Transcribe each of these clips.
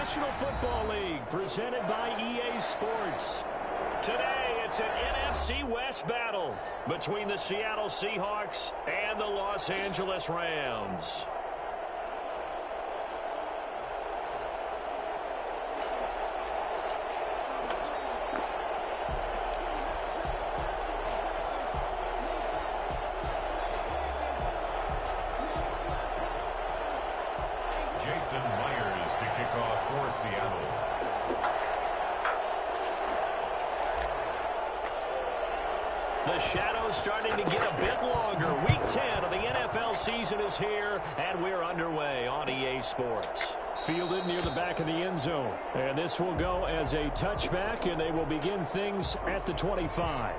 National Football League, presented by EA Sports. Today, it's an NFC West battle between the Seattle Seahawks and the Los Angeles Rams. The shadow's starting to get a bit longer. Week 10 of the NFL season is here, and we're underway on EA Sports. Fielded near the back of the end zone. And this will go as a touchback, and they will begin things at the 25.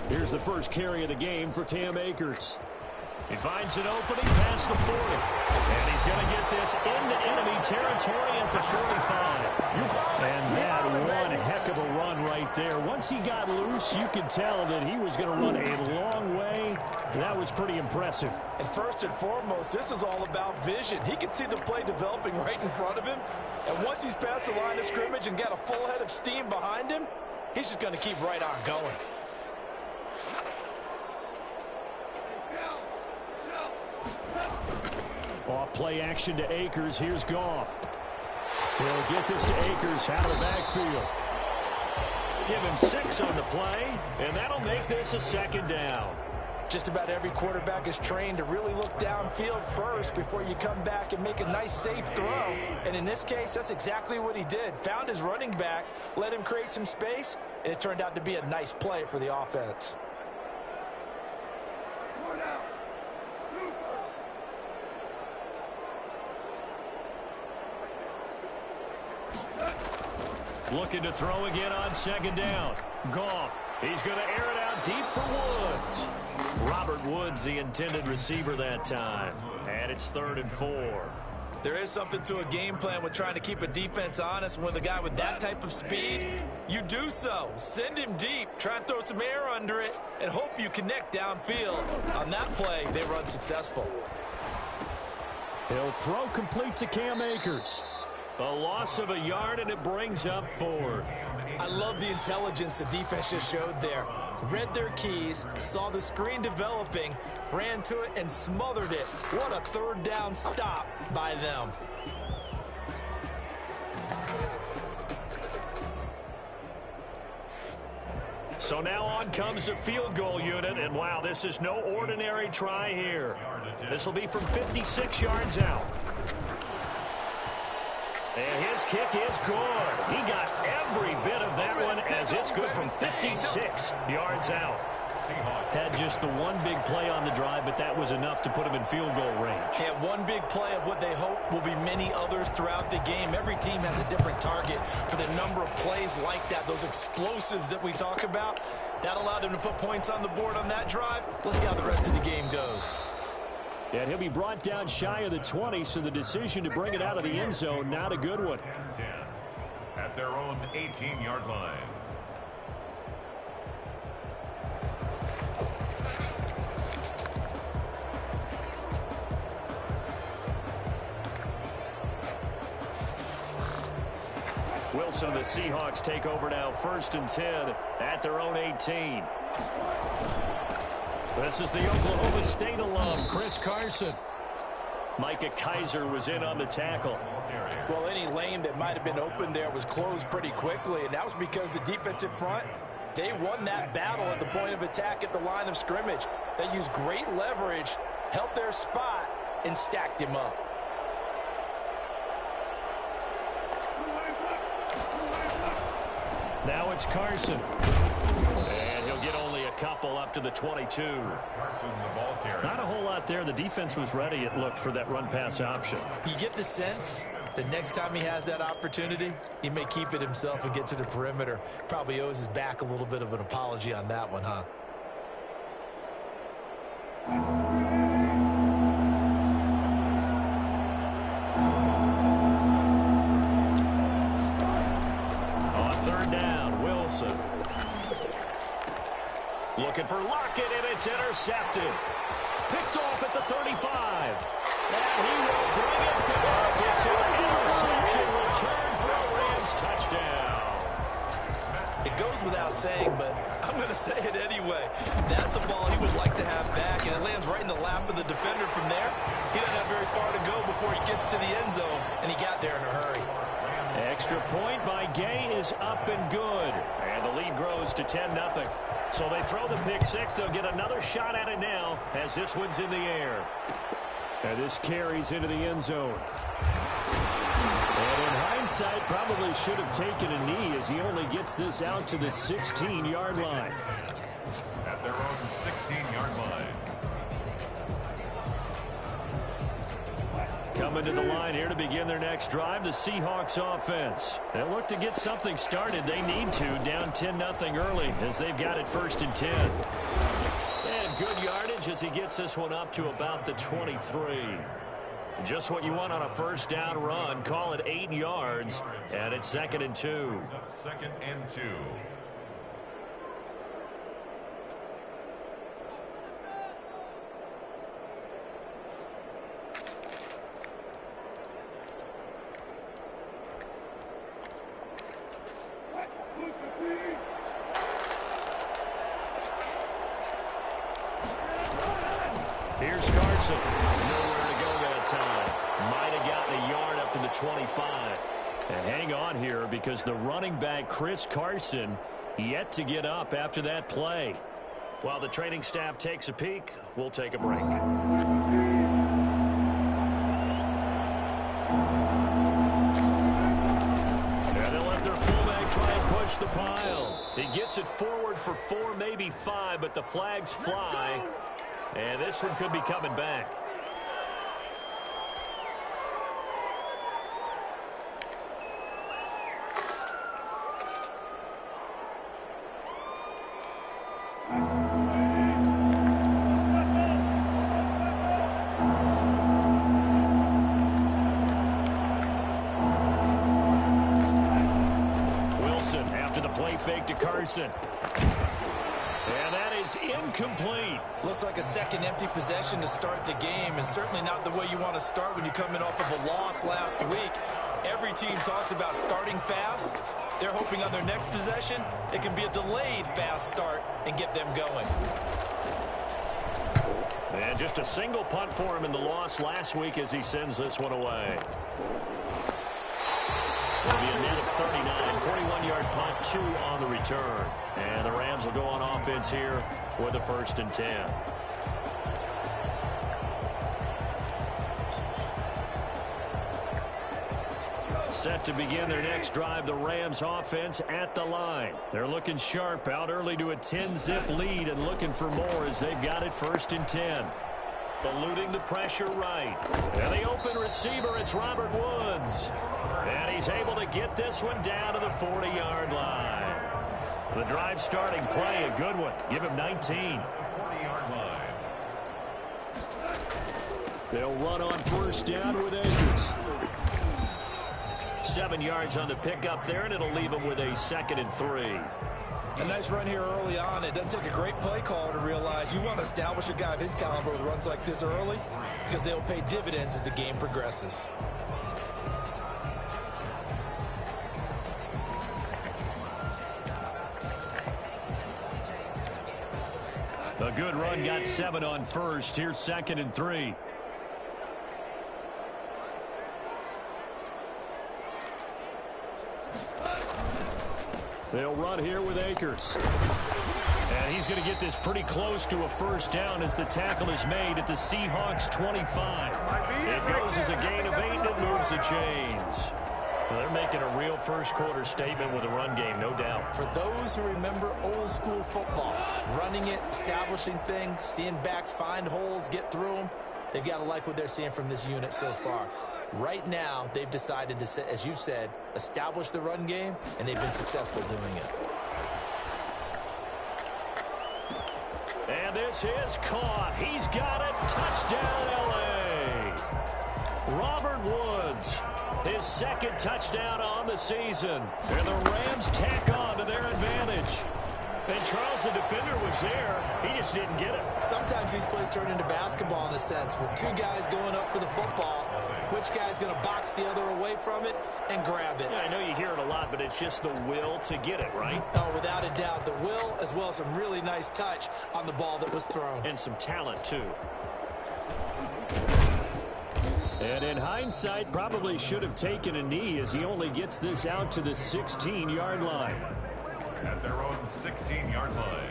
Here's the first carry of the game for Cam Akers. He finds an opening past the 40. And he's going to get this into enemy territory at the 45. And that one heck of a run right there. Once he got loose, you could tell that he was going to run a long way. That was pretty impressive. And first and foremost, this is all about vision. He can see the play developing right in front of him. And once he's past the line of scrimmage and got a full head of steam behind him, he's just going to keep right on going. Off play action to Akers. Here's Goff. He'll get this to Akers out of the backfield. Give him 6 on the play, and that'll make this a second down. Just about every quarterback is trained to really look downfield first before you come back and make a nice, safe throw. And in this case, that's exactly what he did. Found his running back, let him create some space, and it turned out to be a nice play for the offense. Looking to throw again on second down. Goff. He's going to air it out deep for Woods. Robert Woods, the intended receiver that time. And it's 3rd and 4. There is something to a game plan with trying to keep a defense honest. With a guy with that type of speed, you do so. Send him deep. Try and throw some air under it and hope you connect downfield. On that play, they run successful. He'll throw complete to Cam Akers. A loss of a yard, and it brings up 4th. I love the intelligence the defense just showed there. Read their keys, saw the screen developing, ran to it, and smothered it. What a 3rd down stop by them. So now on comes the field goal unit, and wow, this is no ordinary try here. This will be from 56 yards out. And his kick is good. He got every bit of that one as it's good from 56 yards out. Had just the one big play on the drive, but that was enough to put him in field goal range. Yeah, one big play of what they hope will be many others throughout the game. Every team has a different target for the number of plays like that, those explosives that we talk about. That allowed him to put points on the board on that drive. Let's see how the rest of the game goes. And he'll be brought down shy of the 20, so the decision to bring it out of the end zone, not a good one. 10 at their own 18-yard line. Wilson and the Seahawks take over now, 1st and 10 at their own 18. This is the Oklahoma State alum, Chris Carson. Micah Kiser was in on the tackle. Well, any lane that might have been open there was closed pretty quickly, and that was because the defensive front, they won that battle at the point of attack at the line of scrimmage. They used great leverage, held their spot, and stacked him up. Now it's Carson. And he'll get only a couple up to the 22. Not a whole lot there. The defense was ready, it looked, for that run-pass option. You get the sense The next time he has that opportunity, he may keep it himself and get to the perimeter. Probably owes his back a little bit of an apology on that one, huh? On third down, Wilson. Looking for Lockett, and it's intercepted. Picked off at the 35. And he will bring it back. It's an interception return for a Rams touchdown. It goes without saying, but I'm going to say it anyway. That's a ball he would like to have back, and it lands right in the lap of the defender from there. He doesn't have very far to go before he gets to the end zone, and he got there in a hurry. Extra point by Gay is up and good. And the lead grows to 10-0. So they throw the pick six. They'll get another shot at it now as this one's in the air. And this carries into the end zone. And in hindsight, probably should have taken a knee as he only gets this out to the 16-yard line. At their own 16-yard line. Coming to the line here to begin their next drive, the Seahawks offense. They'll look to get something started. They need to, down 10-0 early as they've got it 1st and 10. And good yardage as he gets this one up to about the 23. Just what you want on a first down run. Call it 8 yards, and it's 2nd and 2. 2nd and 2. Here's Carson. Nowhere to go that time. Might have gotten a yard up to the 25. And hang on here because the running back, Chris Carson, yet to get up after that play. While the training staff takes a peek, we'll take a break. And they'll let their fullback try and push the pile. He gets it forward for 4, maybe 5, but the flags fly. And this one could be coming back. Wilson after the play fake to Carson. And that is incomplete. Looks like a second empty possession to start the game, and certainly not the way you want to start when you're coming off of a loss last week. Every team talks about starting fast. They're hoping on their next possession, it can be a delayed fast start and get them going. And just a single punt for him in the loss last week as he sends this one away. It'll be a net of 39, 41-yard punt, 2 on the return. And the Rams will go on offense here with a 1st and 10. Set to begin their next drive, the Rams offense at the line. They're looking sharp, out early to a 10-zip lead and looking for more as they've got it 1st and 10. Eluding the pressure right. And the open receiver, it's Robert Woods. And he's able to get this one down to the 40-yard line. The drive starting play, a good one. Give him 19. 40-yard line. They'll run on 1st down with Akers. 7 yards on the pickup there, and it'll leave him with a 2nd and 3. A nice run here early on. It doesn't take a great play caller to realize you want to establish a guy of his caliber with runs like this early because they'll pay dividends as the game progresses. A good run, got 7 on 1st. Here's 2nd and 3. They'll run here with Akers. And he's going to get this pretty close to a 1st down as the tackle is made at the Seahawks 25. It goes as a gain of 8 and it moves the chains. Well, they're making a real first-quarter statement with a run game, no doubt. For those who remember old-school football, running it, establishing things, seeing backs find holes, get through them, they've got to like what they're seeing from this unit so far. Right now, they've decided to, as you said, establish the run game, and they've been successful doing it. And this is caught. He's got it. Touchdown, L.A. Robert Woods, his second touchdown on the season. And the Rams tack on to their advantage. And Charles, the defender, was there. He just didn't get it. Sometimes these plays turn into basketball in a sense, with two guys going up for the football. Which guy's going to box the other away from it and grab it? Yeah, I know you hear it a lot, but it's just the will to get it, right? Oh, without a doubt. The will, as well as some really nice touch on the ball that was thrown. And some talent, too. And in hindsight, probably should have taken a knee as he only gets this out to the 16-yard line. At their own 16-yard line.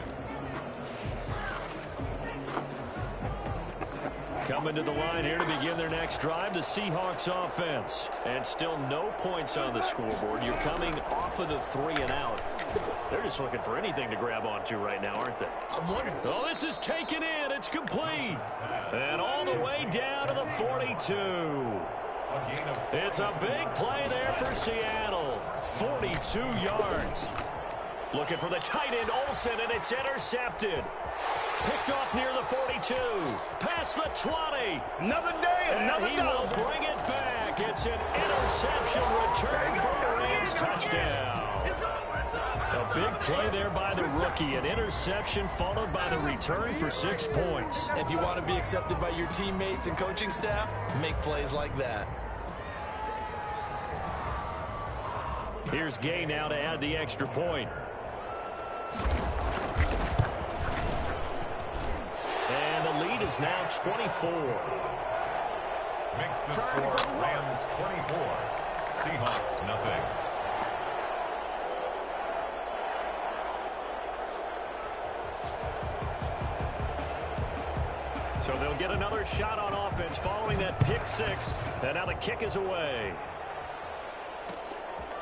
Coming to the line here to begin their next drive, the Seahawks offense. And still no points on the scoreboard. You're coming off of the 3 and out. They're just looking for anything to grab onto right now, aren't they? I'm wondering. Oh, this is taken in. It's complete. And all the way down to the 42. It's a big play there for Seattle. 42 yards. Looking for the tight end, Olsen, and it's intercepted. Picked off near the 42. Past the 20. Another day, another He dog. will bring it back. It's an interception return for a Rams touchdown. A big play there by the rookie. An interception followed by the return for 6 points. If you want to be accepted by your teammates and coaching staff, make plays like that. Here's Gay now to add the extra point. And the lead is now 24. Makes the score Rams 24. Seahawks nothing. So they'll get another shot on offense following that pick 6. And now the kick is away.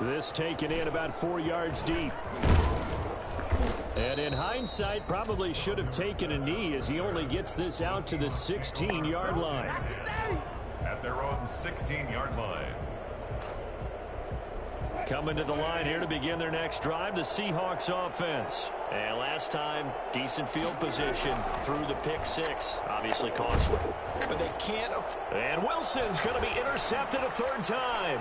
This taken in about 4 yards deep. And in hindsight, probably should have taken a knee as he only gets this out to the 16-yard line. At their own 16-yard line. Coming to the line here to begin their next drive, the Seahawks offense. And last time, decent field position through the pick 6. Obviously costly. But they can't. And Wilson's going to be intercepted a 3rd time.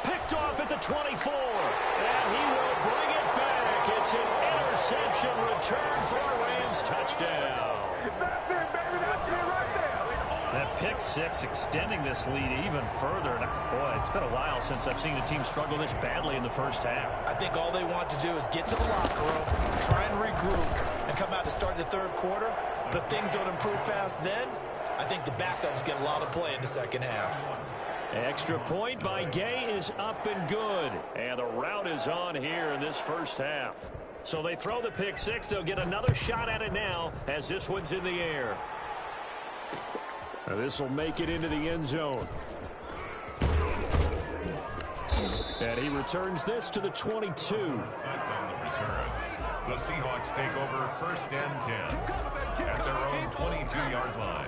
Picked off at the 24. And he will bring it back. It's an interception return for a Rams touchdown. That's it, baby. That's it right there. That pick 6 extending this lead even further. And boy, it's been a while since I've seen a team struggle this badly in the first half. I think all they want to do is get to the locker room, try and regroup, and come out to start the 3rd quarter. But if things don't improve fast then, I think the backups get a lot of play in the 2nd half. Extra point by Gay is up and good. And the route is on here in this first half. So they throw the pick 6. They'll get another shot at it now as this one's in the air. This will make it into the end zone. And he returns this to the 22. On the return. The Seahawks take over 1st and 10 at their own 22-yard line.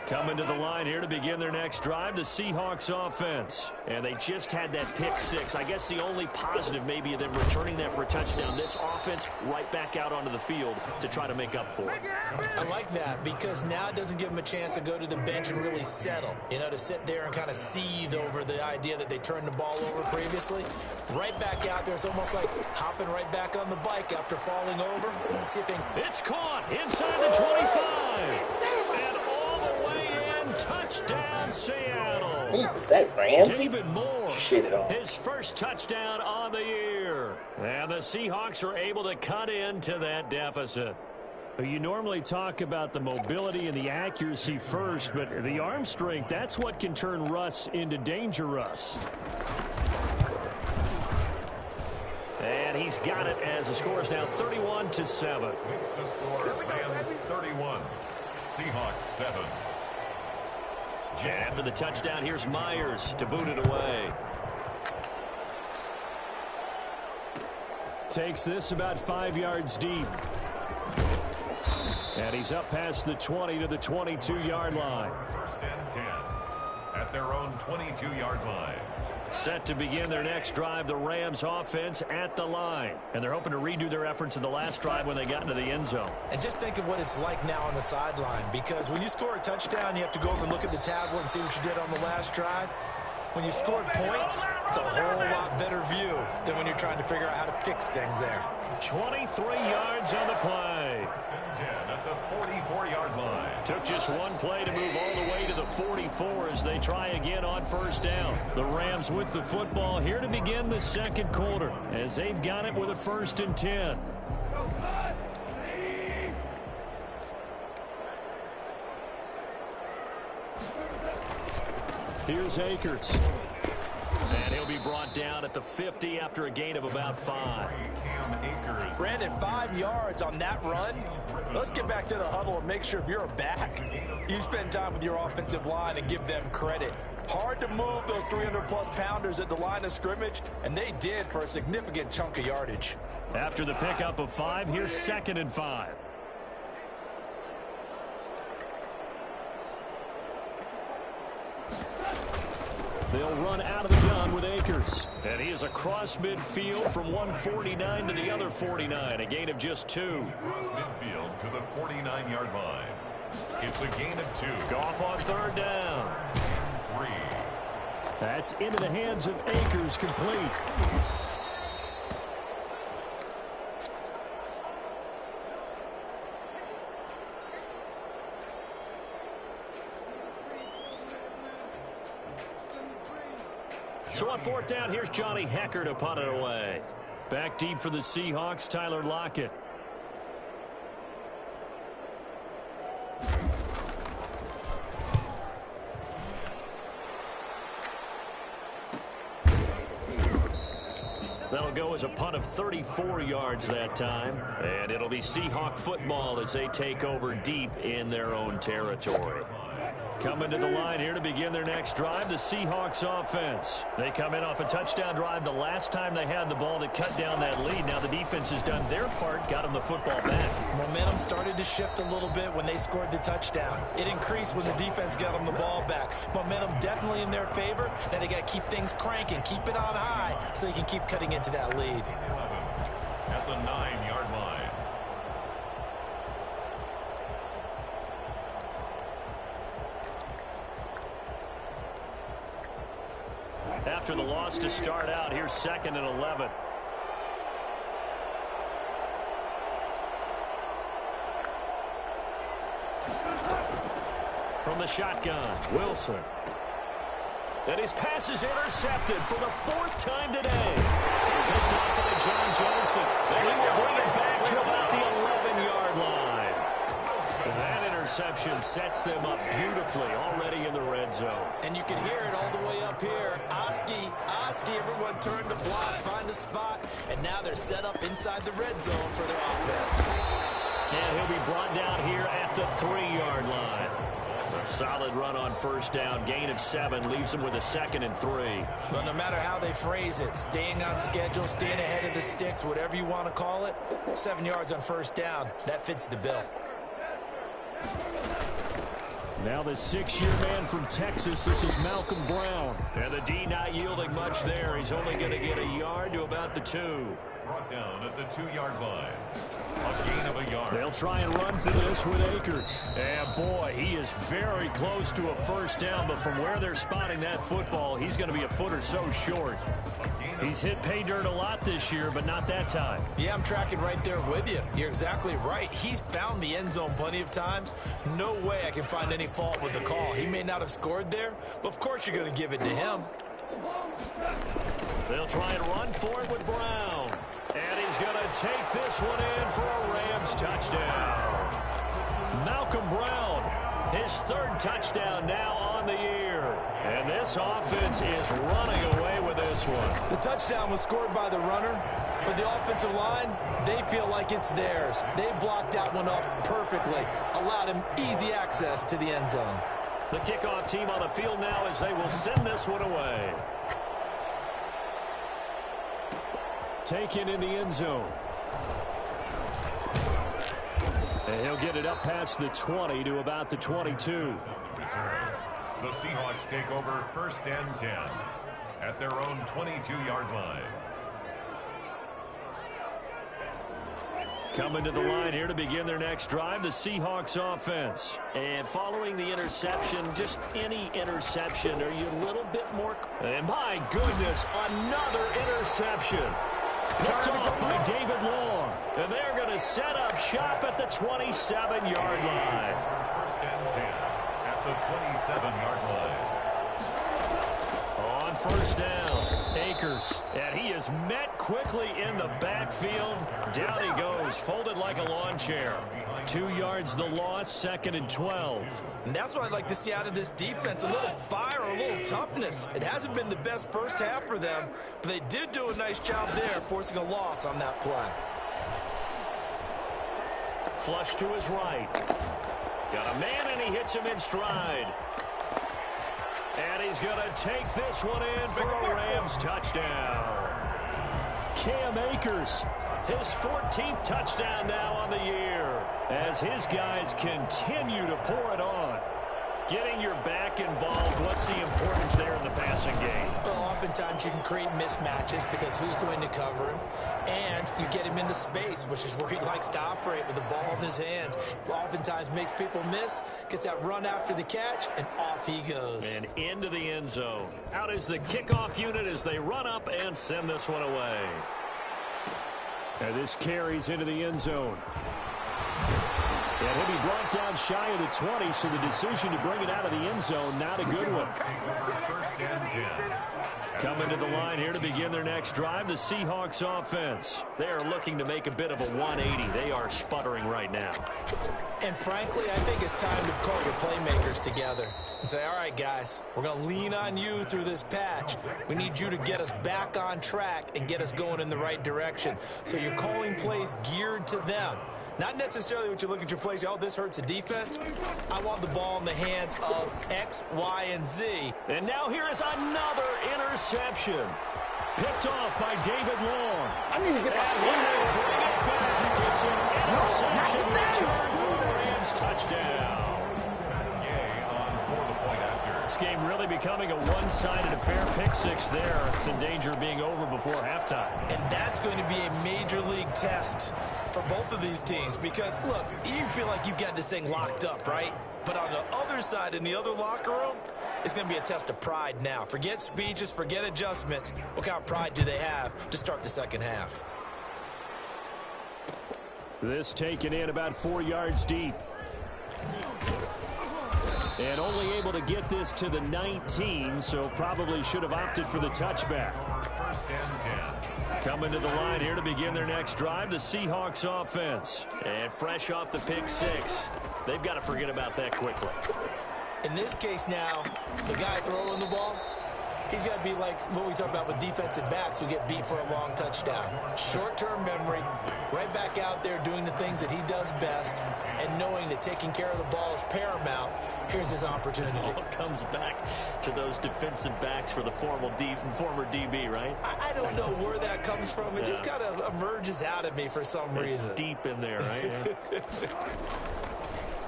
Coming to the line here to begin their next drive, the Seahawks offense. And they just had that pick 6. I guess the only positive maybe of them returning that for a touchdown. This offense right back out onto the field to try to make up for it. I like that because now it doesn't give them a chance to go to the bench and really settle. You know, to sit there and kind of seethe over the idea that they turned the ball over previously. Right back out there. It's almost like hopping right back on the bike after falling over. See if they... It's caught inside the 25. And all the way in. Touchdown, Seattle. Is that Ramsey? David Moore, Shit it all. his first touchdown on the year. And the Seahawks are able to cut into that deficit. You normally talk about the mobility and the accuracy first, but the arm strength, that's what can turn Russ into Danger Russ. And he's got it as the score is now 31-7. Makes the score Rams 31. Seahawks 7. And after the touchdown, here's Myers to boot it away. Takes this about 5 yards deep. And he's up past the 20 to the 22-yard line. 1st and 10 at their own 22-yard line. Set to begin their next drive, the Rams offense at the line. And they're hoping to redo their efforts in the last drive when they got into the end zone. And just think of what it's like now on the sideline, because when you score a touchdown, you have to go over and look at the tablet and see what you did on the last drive. When you scored points, it's a whole lot better view than when you're trying to figure out how to fix things there. 23 yards on the play. 10 at the 44-yard line. Took just one play to move all the way to the 44 as they try again on first down. The Rams with the football here to begin the second quarter as they've got it with a 1st and 10. Here's Akers. And he'll be brought down at the 50 after a gain of about 5. Brandon, 5 yards on that run. Let's get back to the huddle and make sure if you're a back, you spend time with your offensive line and give them credit. Hard to move those 300-plus pounders at the line of scrimmage, and they did for a significant chunk of yardage. After the pickup of 5, here's 2nd and 5. They'll run out of the gun with Akers. And he is across midfield from 149 to the other 49. A gain of just 2. Across midfield to the 49-yard line. It's a gain of 2. Goff on 3rd down. 3. That's into the hands of Akers, complete. So on 4th down, here's Johnny Hecker to punt it away. Back deep for the Seahawks, Tyler Lockett. That'll go as a punt of 34 yards that time. And it'll be Seahawk football as they take over deep in their own territory. Coming to the line here to begin their next drive, the Seahawks offense. They come in off a touchdown drive the last time they had the ball that cut down that lead. Now the defense has done their part, got them the football back. Momentum started to shift a little bit when they scored the touchdown. It increased when the defense got them the ball back. Momentum definitely in their favor. Now they got to keep things cranking, keep it on high so they can keep cutting into that lead. 11 at the 9-yard line. After the loss to start out, here's 2nd and 11. From the shotgun, Wilson. And his pass is intercepted for the 4th time today. Picked off by John Johnson. And he will bring it back to about the 11-yard line. That interception sets them up beautifully already in the red zone. And you can hear it all the way up here. Oski, everyone turned to block, find a spot, and now they're set up inside the red zone for their offense. And he'll be brought down here at the 3-yard line. A solid run on 1st down. Gain of 7 leaves him with a 2nd and 3. Well, no matter how they phrase it, staying on schedule, staying ahead of the sticks, whatever you want to call it, 7 yards on 1st down, that fits the bill. Now the 6-year man from Texas, this is Malcolm Brown. And the D not yielding much there. He's only going to get a yard to about the 2. Brought down at the 2-yard line. A gain of a yard. They'll try and run for this with Akers. And boy, he is very close to a 1st down, but from where they're spotting that football, he's going to be a foot or so short. He's hit pay dirt a lot this year, but not that time. Yeah, I'm tracking right there with you. You're exactly right. He's found the end zone plenty of times. No way I can find any fault with the call. He may not have scored there, but of course you're going to give it to him. They'll try and run for it with Brown. And he's going to take this one in for a Rams touchdown. Malcolm Brown, his 3rd touchdown now on the year. And this offense is running away with this one. The touchdown was scored by the runner. For the offensive line, they feel like it's theirs. They blocked that one up perfectly, allowed him easy access to the end zone. The kickoff team on the field now as they will send this one away. Taken in the end zone. And he'll get it up past the 20 to about the 22. The Seahawks take over 1st and 10 at their own 22-yard line. Coming to the line here to begin their next drive, the Seahawks offense. And following the interception, just any interception, are you a little bit more... And my goodness, another interception. Picked off by David Long. And they're going to set up shop at the 27-yard line. 1st and 10 at the 27-yard line. On 1st down, Akers. And he is met quickly in the backfield. Down he goes, folded like a lawn chair. 2 yards the loss, 2nd and 12. And that's what I'd like to see out of this defense, a little fire, a little toughness. It hasn't been the best first half for them, but they did do a nice job there, forcing a loss on that play. Flush to his right. Got a man, and he hits him in stride. And he's going to take this one in for a Rams touchdown. Cam Akers, his 14th touchdown now on the year, as his guys continue to pour it on. Getting your back involved, what's the importance there in the passing game? Well, oftentimes you can create mismatches because who's going to cover him, and you get him into space, which is where he likes to operate with the ball in his hands. Oftentimes makes people miss, gets that run after the catch, and off he goes. And into the end zone. Out is the kickoff unit as they run up and send this one away. And this carries into the end zone. And he'll be brought down shy of the 20, so the decision to bring it out of the end zone, not a good one. 1st and 10. Coming to the line here to begin their next drive, the Seahawks offense. They are looking to make a bit of a 180. They are sputtering right now. And frankly, I think it's time to call your playmakers together and say, all right, guys, we're going to lean on you through this patch. We need you to get us back on track and get us going in the right direction. So you're calling plays geared to them. Not necessarily what you look at your plays, oh, this hurts the defense. I want the ball in the hands of X, Y, and Z. And now here is another interception. Picked off by David Long. I need to get my Bring it back. It's an interception return for a Rams touchdown. This game really becoming a one-sided affair. Pick six there. It's in danger of being over before halftime. And that's going to be a major league test for both of these teams because, look, you feel like you've got this thing locked up, right? But on the other side, in the other locker room, it's going to be a test of pride now. Forget speeches, forget adjustments. What kind of pride do they have to start the second half? This taken in about 4 yards deep. And only able to get this to the 19, so probably should have opted for the touchback. 1st and 10. Coming to the line here to begin their next drive, the Seahawks offense. And fresh off the pick six, they've got to forget about that quickly. In this case now, the guy throwing the ball, he's got to be like what we talk about with defensive backs who get beat for a long touchdown. Short-term memory, right back out there doing the things that he does best, and knowing that taking care of the ball is paramount. Here's his opportunity. All comes back to those defensive backs for the former DB, right? I don't know where that comes from. It just kind of emerges out of me for some reason. It's deep in there, right? Yeah.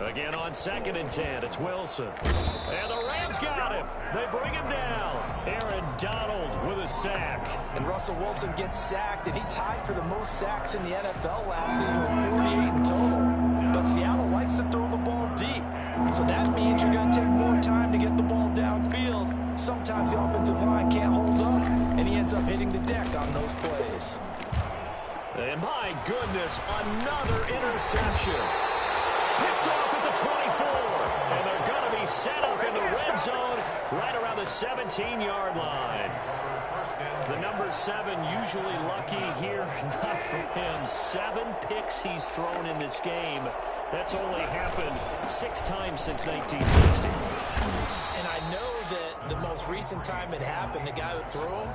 Again on 2nd and 10, it's Wilson. And the Rams got him. They bring him down. Aaron Donald with a sack. And Russell Wilson gets sacked, and he tied for the most sacks in the NFL last season with 48 in total. But Seattle likes to throw the ball deep. So that means you're going to take more time to get the ball downfield. Sometimes the offensive line can't hold up, and he ends up hitting the deck on those plays. And my goodness, another interception. Picked off at the 24. And they're going to be set up in the red zone right around the 17-yard line. The number 7 usually lucky here. Not for him. 7 picks he's thrown in this game. That's only happened 6 times since 1960. And I know that the most recent time it happened, the guy who threw him,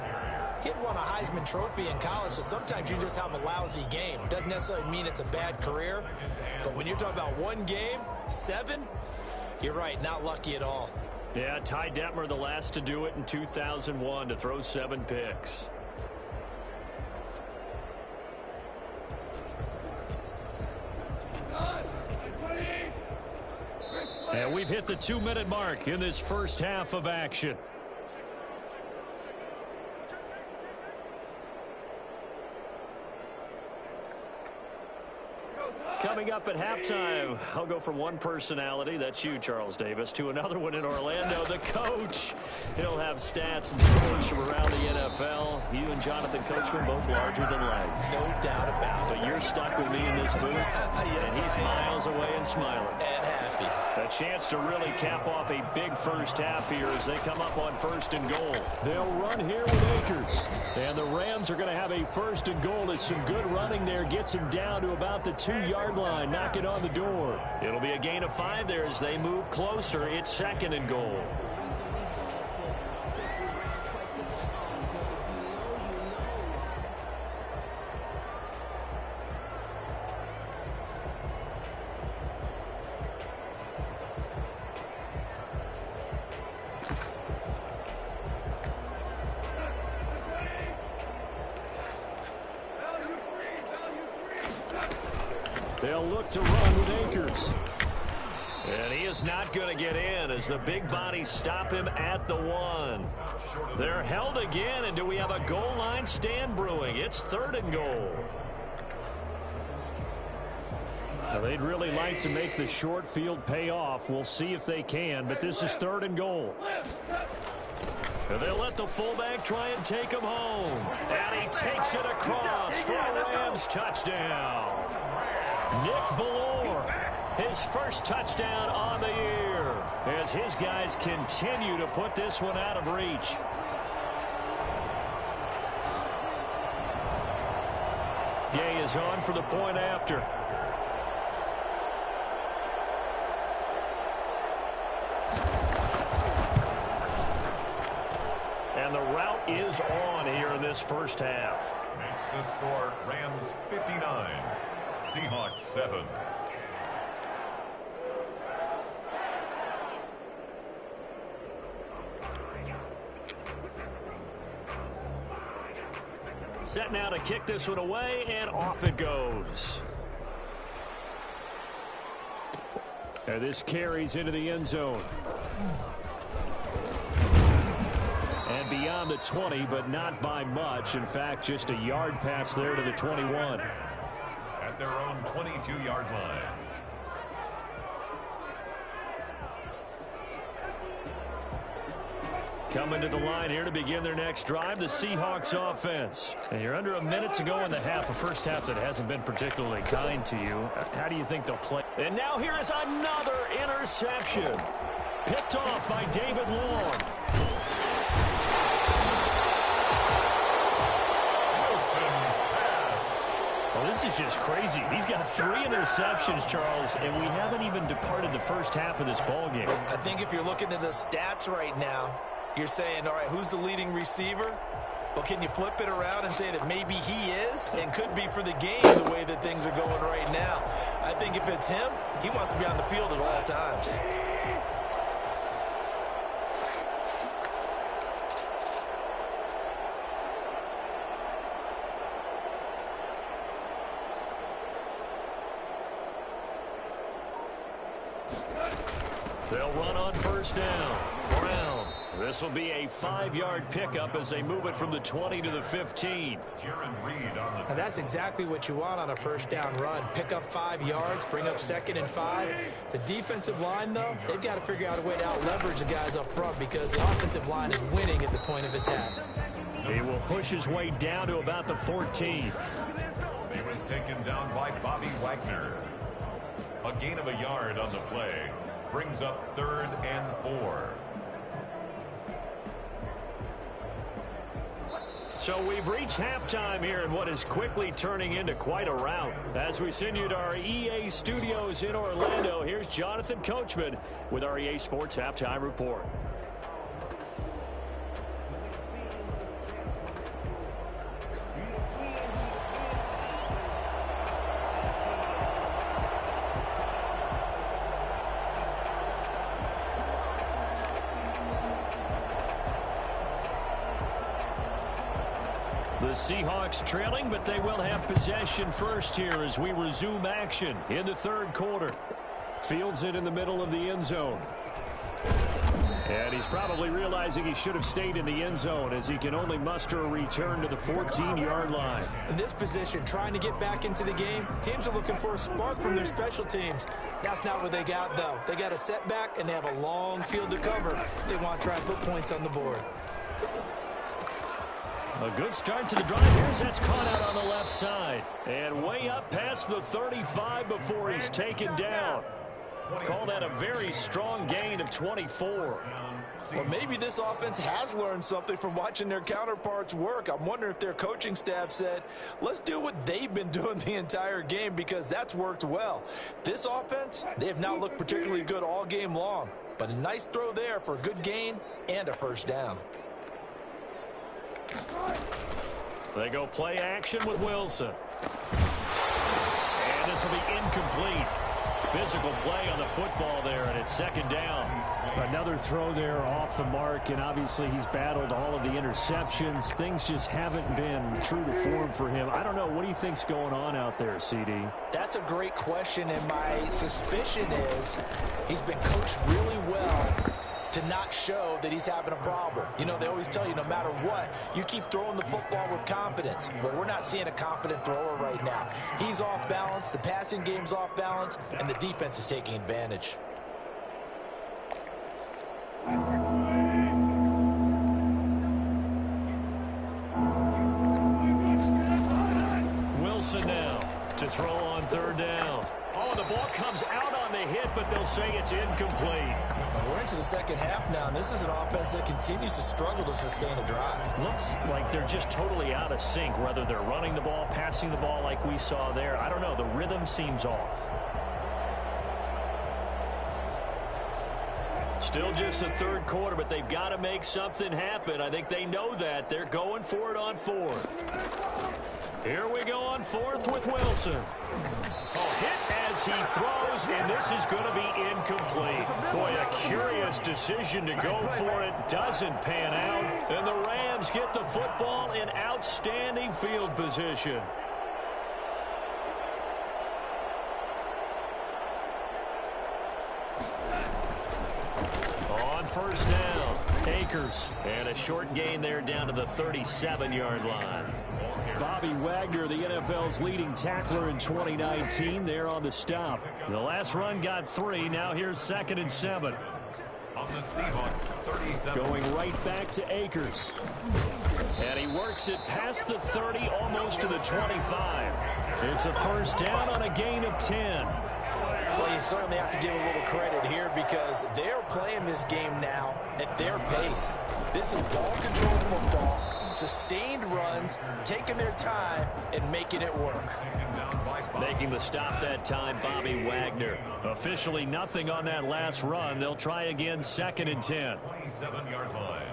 he had won a Heisman Trophy in college, so sometimes you just have a lousy game. Doesn't necessarily mean it's a bad career, but when you're talking about one game, 7, you're right, not lucky at all. Yeah, Ty Detmer, the last to do it in 2001, to throw 7 picks. And we've hit the 2-minute mark in this first half of action. Coming up at halftime, I'll go from one personality, that's you, Charles Davis, to another one in Orlando, the coach. He'll have stats and scores from around the NFL. You and Jonathan Coachman both larger than life. No doubt about it. But you're stuck with me in this booth, Yes, and he's miles away and smiling. And happy. A chance to really cap off a big first half here as they come up on 1st and goal. They'll run here with Akers. And the Rams are going to have a 1st and goal. It's some good running there. Gets him down to about the 2-yard line. Knock it on the door. It'll be a gain of 5 there as they move closer. It's 2nd and goal. They'll look to run with Akers. And he is not going to get in as the big bodies stop him at the 1. They're held again, and do we have a goal line stand brewing? It's 3rd and goal. Now, they'd really like to make the short field pay off. We'll see if they can, but this is 3rd and goal. And they'll let the fullback try and take him home. And he takes it across for a Rams touchdown. Nick Ballore, his first touchdown on the year, as his guys continue to put this one out of reach. Gay is on for the point after. And the route is on here in this first half. Makes the score Rams 59. Seahawks 7. Set now to kick this one away, and off it goes. And this carries into the end zone. And beyond the 20, but not by much. In fact, just a yard pass there to the 21. At their own 22-yard line. Coming to the line here to begin their next drive, the Seahawks offense. And you're under a minute to go in the half, a first half that hasn't been particularly kind to you. How do you think they'll play? And now here is another interception. Picked off by David Long. Well, this is just crazy. He's got 3 interceptions, Charles, and we haven't even departed the first half of this ballgame. I think if you're looking at the stats right now, you're saying, all right, who's the leading receiver? Well, can you flip it around and say that maybe he is and could be for the game the way that things are going right now? I think if it's him, he wants to be on the field at all times. They'll run on first down. Brown. This will be a 5-yard pickup as they move it from the 20 to the 15. And that's exactly what you want on a first down run. Pick up 5 yards, bring up 2nd and 5. The defensive line, though, they've got to figure out a way to out-leverage the guys up front because the offensive line is winning at the point of attack. He will push his way down to about the 14. He was taken down by Bobby Wagner. A gain of a yard on the play. Brings up 3rd and 4. So we've reached halftime here in what is quickly turning into quite a rout. As we send you to our EA studios in Orlando, here's Jonathan Coachman with our EA Sports Halftime Report. The Seahawks trailing, but they will have possession first here as we resume action in the 3rd quarter. Fields it in the middle of the end zone. And he's probably realizing he should have stayed in the end zone as he can only muster a return to the 14-yard line. In this position, trying to get back into the game, teams are looking for a spark from their special teams. That's not what they got, though. They got a setback, and they have a long field to cover. They want to try and put points on the board. A good start to the drive. Here's that's caught out on the left side. And way up past the 35 before he's taken down. Call that a very strong gain of 24. Well, maybe this offense has learned something from watching their counterparts work. I'm wondering if their coaching staff said, let's do what they've been doing the entire game, because that's worked well. This offense, they have not looked particularly good all game long, but a nice throw there for a good gain and a first down. They go play action with Wilson. And this will be incomplete. Physical play on the football there, and it's second down. Another throw there off the mark, and obviously he's battled all of the interceptions. Things just haven't been true to form for him. I don't know. What do you think's going on out there, CD? That's a great question, and my suspicion is he's been coached really well to not show that he's having a problem. You know, they always tell you no matter what, you keep throwing the football with confidence. But we're not seeing a confident thrower right now. He's off balance, the passing game's off balance, and the defense is taking advantage. Wilson now to throw on third down. Oh, the ball comes out on the hit, but they'll say it's incomplete. We're into the second half now, and this is an offense that continues to struggle to sustain a drive. Looks like they're just totally out of sync, whether they're running the ball, passing the ball like we saw there. I don't know. The rhythm seems off. Still just the third quarter, but they've got to make something happen. I think they know that. They're going for it on fourth. Here we go on fourth with Wilson. Oh, hit as he throws, and this is going to be incomplete. Boy, a curious decision to go for it. Doesn't pan out, and the Rams get the football in outstanding field position. On first down, Akers. And a short gain there down to the 37-yard line. Bobby Wagner, the NFL's leading tackler in 2019, there on the stop. The last run got 3. Now here's 2nd and 7. On the Seahawks, 37. Going right back to Akers. And he works it past the 30, almost to the 25. It's a first down on a gain of 10. Well, you certainly have to give a little credit here because they're playing this game now at their pace. This is ball control football, sustained runs, taking their time, and making it work. Making the stop that time, Bobby Wagner. Officially nothing on that last run. They'll try again, 2nd and 10. 27-yard line.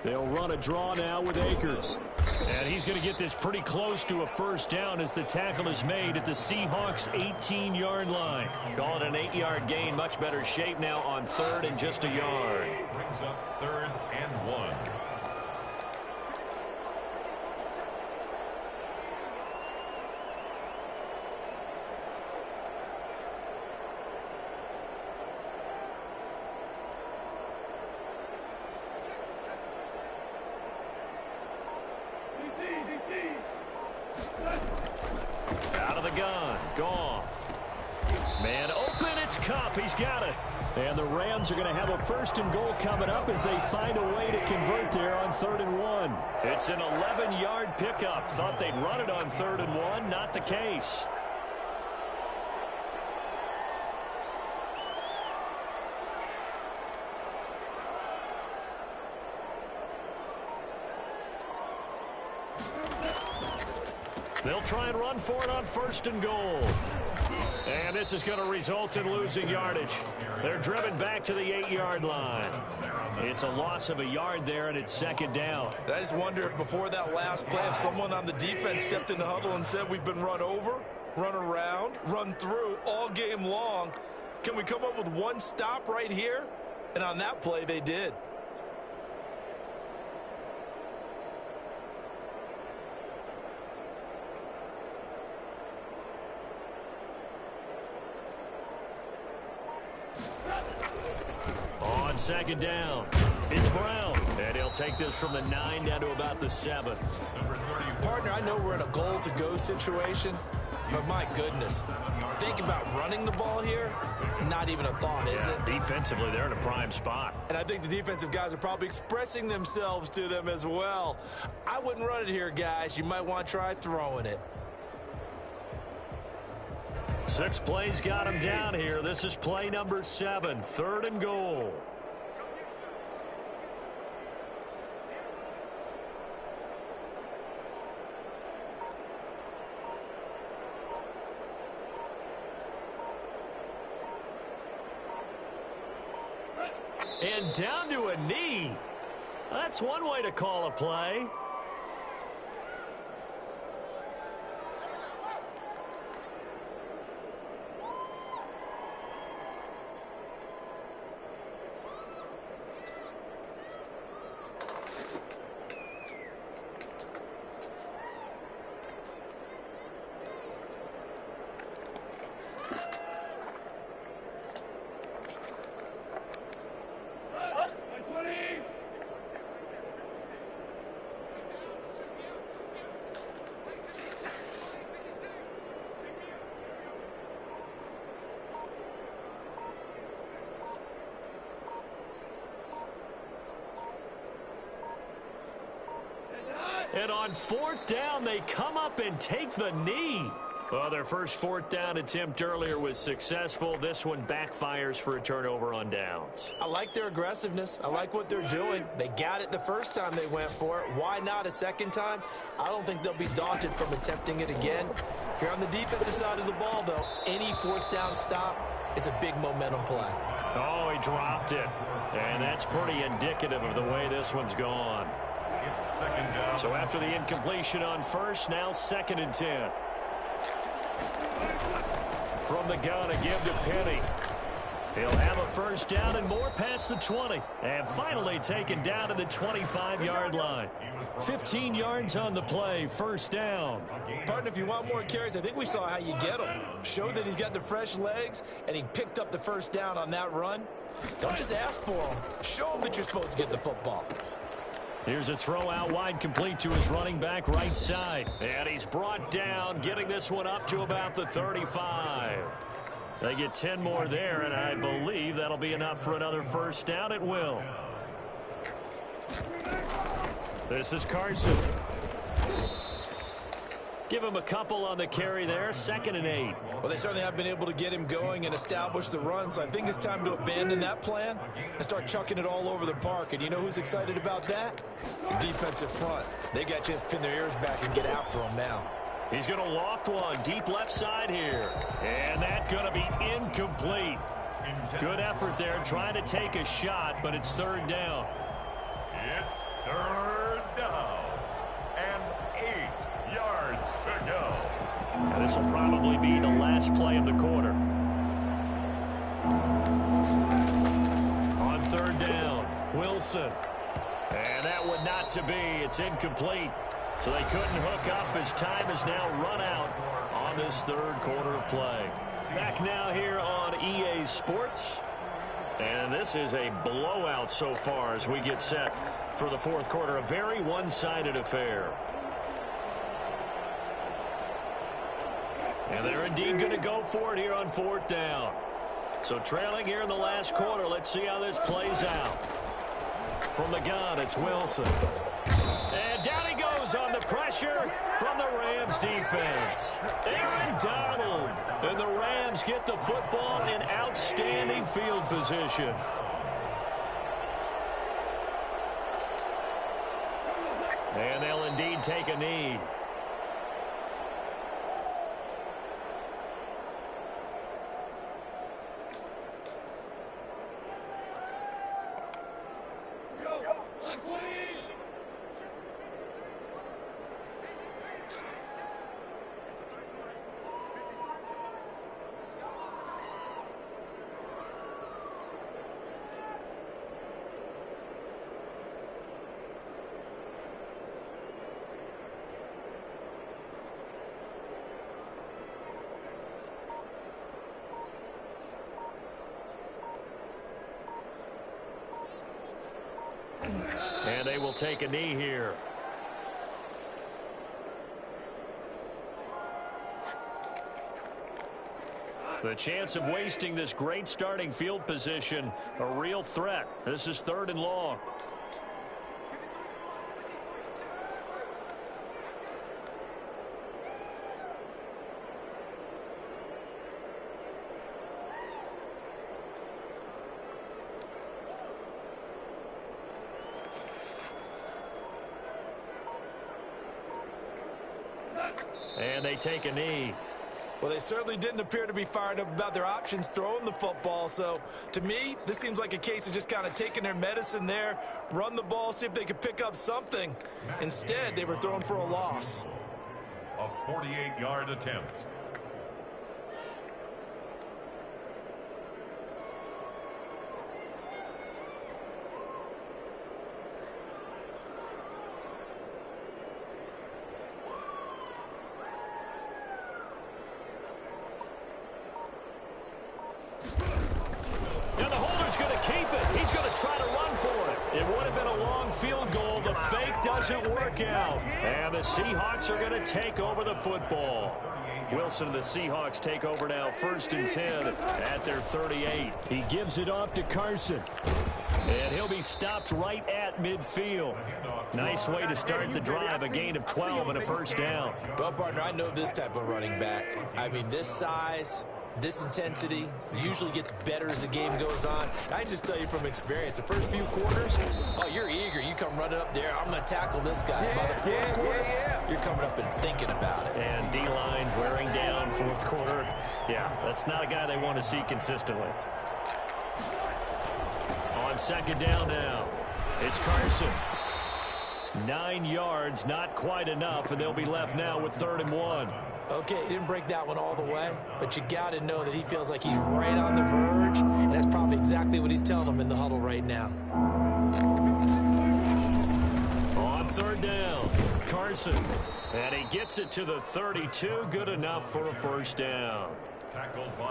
They'll run a draw now with Akers. And he's going to get this pretty close to a first down as the tackle is made at the Seahawks' 18-yard line. Call it an 8-yard gain. Much better shape now on 3rd and just a yard. Brings up 3rd and 1. Out of the gun. Goff. Man open. It's Kupp. He's got it. And the Rams are going to have a 1st and goal coming up as they find a way to convert there on 3rd and 1. It's an 11-yard pickup. Thought they'd run it on 3rd and 1. Not the case. They'll try and run for it on 1st and goal. And this is going to result in losing yardage. They're driven back to the 8-yard line. It's a loss of a yard there, and it's 2nd down. I just wonder if before that last play, if someone on the defense stepped in the huddle and said, we've been run over, run around, run through all game long. Can we come up with one stop right here? And on that play, they did. second down. It's Brown, and he'll take this from the 9 down to about the 7. Partner, I know we're in a goal-to-go situation, but my goodness, think about running the ball here. Not even a thought, is it? Defensively, they're in a prime spot. And I think the defensive guys are probably expressing themselves to them as well. I wouldn't run it here, guys. You might want to try throwing it. 6 plays got him down here. This is play number 7, 3rd and goal. And down to a knee. That's one way to call a play. And on 4th down, they come up and take the knee. Well, their first 4th down attempt earlier was successful. This one backfires for a turnover on downs. I like their aggressiveness. I like what they're doing. They got it the first time they went for it. Why not a second time? I don't think they'll be daunted from attempting it again. If you're on the defensive side of the ball, though, any 4th down stop is a big momentum play. Oh, he dropped it. And that's pretty indicative of the way this one's gone. It's 2nd down. So after the incompletion on 1st, now 2nd and 10. From the gun, a give to Penny. He'll have a 1st down and more past the 20. And finally taken down to the 25-yard line. 15 yards on the play, 1st down. Partner, if you want more carries, I think we saw how you get him. Showed that he's got the fresh legs, and he picked up the 1st down on that run. Don't just ask for him. Show him that you're supposed to get the football. Here's a throw out wide, complete to his running back right side. And he's brought down, getting this one up to about the 35. They get 10 more there, and I believe that'll be enough for another 1st down. It will. This is Carson. Give him a couple on the carry there. 2nd and 8. Well, they certainly have been able to get him going and establish the run, so I think it's time to abandon that plan and start chucking it all over the park. And you know who's excited about that? The defensive front. They got a chance to pin their ears back and get after him now. He's going to loft one deep left side here. And that's going to be incomplete. Good effort there trying to take a shot, but it's 3rd down. It's 3rd down. And 8 yards to go. And this will probably be the last play of the quarter. On 3rd down, Wilson. And that one not to be. It's incomplete. So they couldn't hook up as time is now run out on this 3rd quarter of play. Back now here on EA Sports. And this is a blowout so far as we get set for the 4th quarter. A very one-sided affair. And they're indeed going to go for it here on 4th down. So trailing here in the last quarter. Let's see how this plays out. From the gun, it's Wilson. And down he goes on the pressure from the Rams defense. Aaron Donald. And the Rams get the football in outstanding field position. And they'll indeed take a knee. will take a knee here. The chance of wasting this great starting field position, a real threat. This is 3rd and long. And they take a knee. Well, they certainly didn't appear to be fired up about their options throwing the football. So, to me, this seems like a case of just kind of taking their medicine there, run the ball, see if they could pick up something. Instead, they were throwing for a loss. A 48-yard attempt. Try to run for it. It would have been a long field goal. The fake doesn't work out. And the Seahawks are going to take over the football. Wilson and the Seahawks take over now, 1st and 10 at their 38. He gives it off to Carson. And he'll be stopped right at midfield. Nice way to start the drive, a gain of 12 and a 1st down. Well, partner, I know this type of running back. I mean, this size, this intensity usually gets better as the game goes on. I just tell you from experience, the first few quarters, oh, you're eager. You come running up there, I'm going to tackle this guy. By the 4th quarter, you're coming up and thinking about it. And D-line wearing down 4th quarter. Yeah, that's not a guy they want to see consistently. On 2nd down now, it's Carson. 9 yards, not quite enough, and they'll be left now with 3rd and 1. Okay, he didn't break that one all the way, but you got to know that he feels like he's right on the verge, and that's probably exactly what he's telling them in the huddle right now. On 3rd down, Carson, and he gets it to the 32, good enough for a 1st down.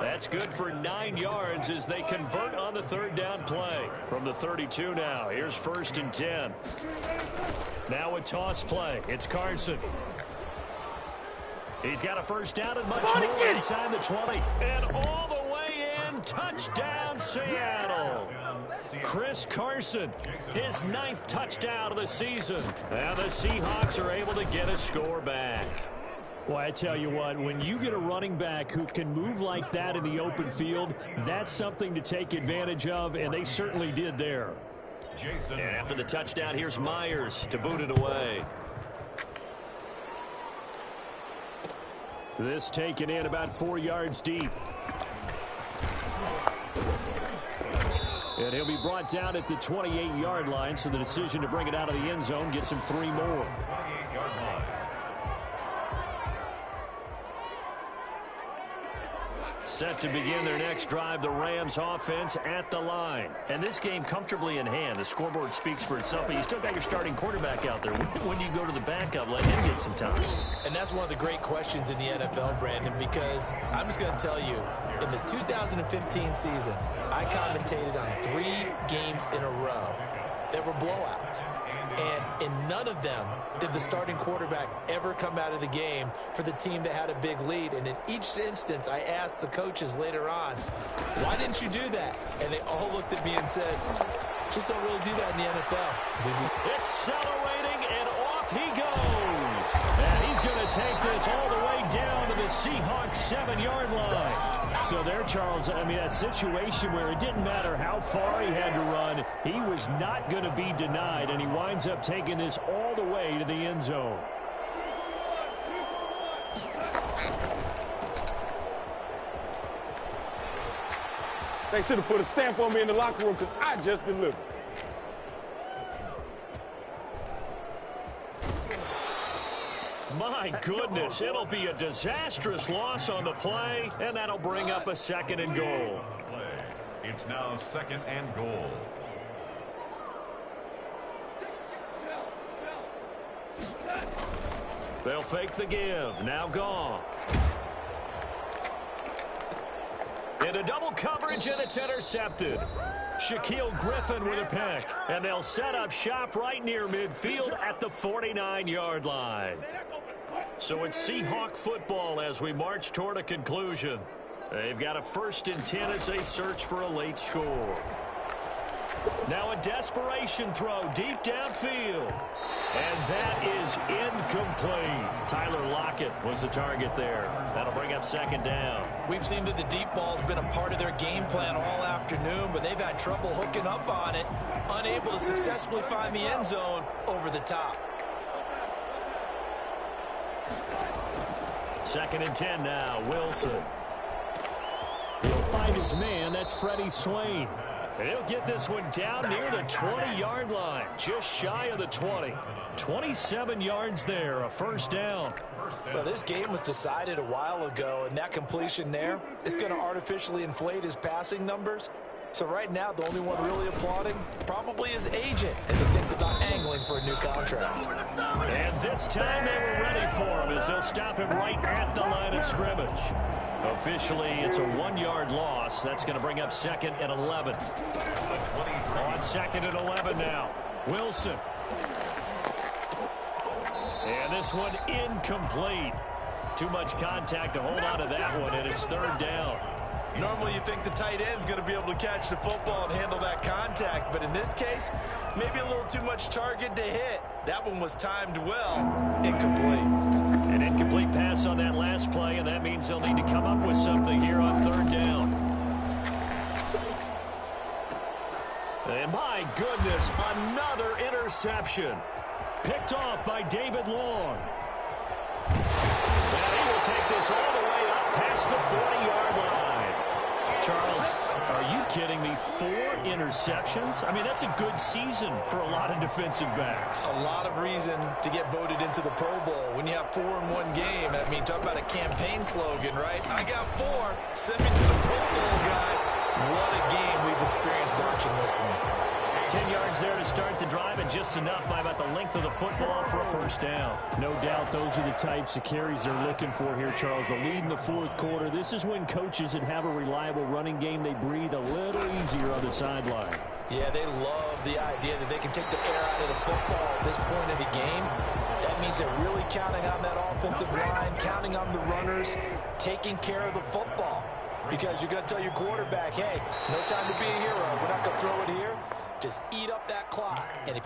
That's good for 9 yards as they convert on the 3rd down play. From the 32 now, here's 1st and 10. Now a toss play, it's Carson. He's got a 1st down and much more inside the 20. And all the way in, touchdown Seattle. Chris Carson, his 9th touchdown of the season. And the Seahawks are able to get a score back. Well, I tell you what, when you get a running back who can move like that in the open field, that's something to take advantage of, and they certainly did there. And after the touchdown, here's Myers to boot it away. This taken in about 4 yards deep. And he'll be brought down at the 28-yard line, so the decision to bring it out of the end zone gets him 3 more. Set to begin their next drive, the Rams offense at the line. And this game comfortably in hand. The scoreboard speaks for itself, but you still got your starting quarterback out there. When do you go to the backup, let him get some time? And that's one of the great questions in the NFL, Brandon, because I'm just going to tell you, in the 2015 season, I commentated on 3 games in a row that were blowouts. And in none of them did the starting quarterback ever come out of the game for the team that had a big lead. And in each instance, I asked the coaches later on, why didn't you do that? And they all looked at me and said, just don't really do that in the NFL. Accelerating, and off he goes. And he's going to take this all the way down to the Seahawks 7-yard line. So there, Charles, I mean, a situation where it didn't matter how far he had to run, he was not going to be denied, and he winds up taking this all the way to the end zone. They should have put a stamp on me in the locker room because I just delivered. My goodness, it'll be a disastrous loss on the play, and that'll bring up a 2nd and goal. It's now 2nd and goal. They'll fake the give. Now Goff. Into double coverage, and it's intercepted. Shaquille Griffin with a pick. And they'll set up shop right near midfield at the 49-yard line. So it's Seahawk football as we march toward a conclusion. They've got a 1st and 10 as they search for a late score. Now a desperation throw deep downfield. And that is incomplete. Tyler Lockett was the target there. That'll bring up 2nd down. We've seen that the deep ball's been a part of their game plan all afternoon, but they've had trouble hooking up on it, unable to successfully find the end zone over the top. 2nd and 10 now. Wilson. He'll find his man. That's Freddie Swain. And he'll get this one down near the 20-yard line, just shy of the 20. 27 yards there, a 1st down. Well, this game was decided a while ago, and that completion there is going to artificially inflate his passing numbers. So right now, the only one really applauding probably his agent as he thinks about angling for a new contract. And this time they were ready for him as they'll stop him right at the line of scrimmage. Officially, it's a 1-yard loss. That's going to bring up 2nd and 11. On 2nd and 11 now. Wilson. And this one incomplete. Too much contact to hold on to that one, and it's 3rd down. Normally you think the tight end's going to be able to catch the football and handle that contact, but in this case, maybe a little too much target to hit. That one was timed well. Incomplete. An incomplete pass on that last play, and that means they'll need to come up with something here on 3rd down. And my goodness, another interception. Picked off by David Long. And he will take this all the way up past the 40-yard line. Charles, are you kidding me? 4 interceptions? I mean, that's a good season for a lot of defensive backs. A lot of reason to get voted into the Pro Bowl. When you have 4 in one game, I mean, talk about a campaign slogan, right? I got 4. Send me to the Pro Bowl, guys. What a game we've experienced watching this one. 10 yards there to start the drive, and just enough by about the length of the football for a 1st down. No doubt those are the types of carries they're looking for here, Charles. The lead in the 4th quarter. This is when coaches that have a reliable running game, they breathe a little easier on the sideline. Yeah, they love the idea that they can take the air out of the football at this point of the game. That means they're really counting on that offensive line, counting on the runners, taking care of the football. Because you're going to tell your quarterback, hey, no time to be a hero. We're not going to throw it here. Just eat up that clock. And if